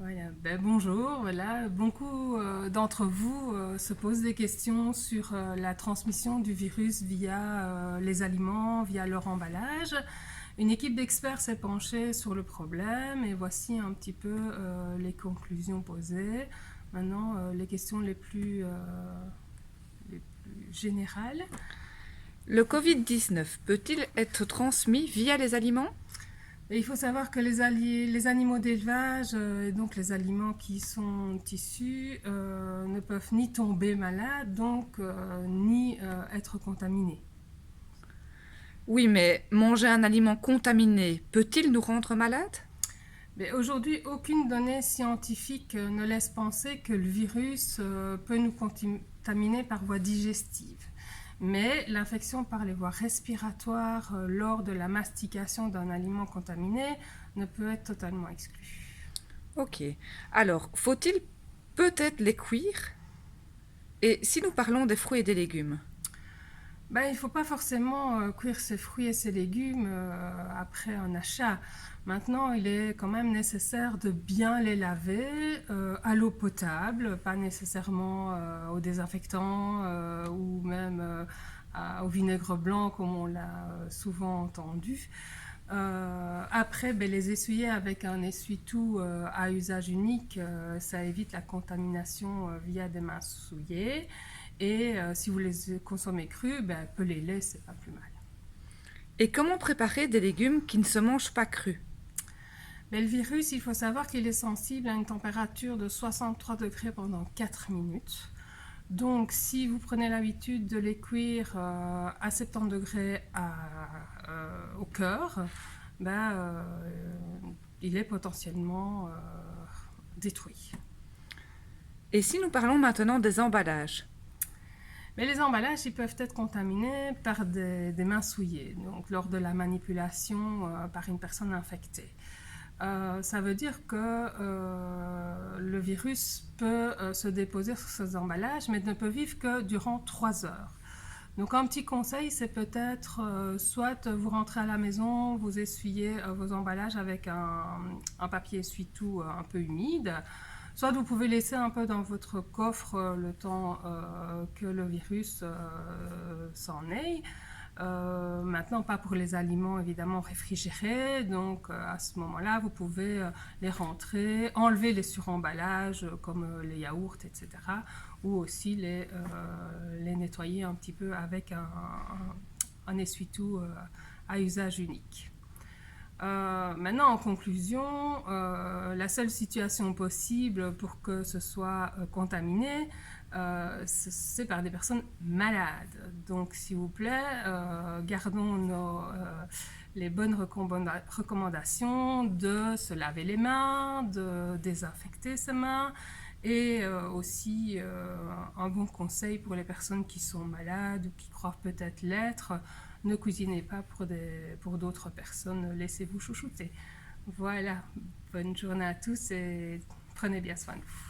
Voilà, bonjour. Voilà, beaucoup d'entre vous se posent des questions sur la transmission du virus via les aliments, via leur emballage. Une équipe d'experts s'est penchée sur le problème et voici un petit peu les conclusions posées. Maintenant, les questions les plus générales. Le Covid-19 peut-il être transmis via les aliments? Et il faut savoir que les animaux d'élevage, et donc les aliments qui sont issus, ne peuvent ni tomber malades, donc ni être contaminés. Oui, mais manger un aliment contaminé peut-il nous rendre malades? Mais aujourd'hui, aucune donnée scientifique ne laisse penser que le virus peut nous contaminer par voie digestive. Mais l'infection par les voies respiratoires lors de la mastication d'un aliment contaminé ne peut être totalement exclue. Ok. Alors, faut-il peut-être les cuire? Et si nous parlons des fruits et des légumes? Il ne faut pas forcément cuire ses fruits et ses légumes après un achat. Maintenant, il est quand même nécessaire de bien les laver à l'eau potable, pas nécessairement au désinfectant ou même au vinaigre blanc comme on l'a souvent entendu. Après, les essuyer avec un essuie-tout à usage unique, ça évite la contamination via des mains souillées. Et si vous les consommez crus, pelez-les, c'est pas plus mal. Et comment préparer des légumes qui ne se mangent pas crus? Mais le virus, il faut savoir qu'il est sensible à une température de 63 degrés pendant 4 minutes. Donc, si vous prenez l'habitude de les cuire à 70 degrés au cœur, ben, euh, il est potentiellement détruit. Et si nous parlons maintenant des emballages? Mais les emballages, ils peuvent être contaminés par des mains souillées, donc lors de la manipulation par une personne infectée. Ça veut dire que le virus peut se déposer sur ces emballages, mais ne peut vivre que durant 3 heures. Donc un petit conseil, c'est peut-être soit vous rentrez à la maison, vous essuyez vos emballages avec un papier essuie-tout un peu humide, soit vous pouvez laisser un peu dans votre coffre le temps que le virus s'en aille. Maintenant, pas pour les aliments évidemment réfrigérés, donc à ce moment-là, vous pouvez les rentrer, enlever les suremballages comme les yaourts, etc. Ou aussi les nettoyer un petit peu avec un essuie-tout à usage unique. Maintenant, en conclusion, la seule situation possible pour que ce soit contaminé, c'est par des personnes malades. Donc, s'il vous plaît, gardons les bonnes recommandations de se laver les mains, de désinfecter ses mains et aussi un bon conseil pour les personnes qui sont malades ou qui croient peut-être l'être, ne cuisinez pas pour d'autres personnes, laissez-vous chouchouter. Voilà, bonne journée à tous et prenez bien soin de vous.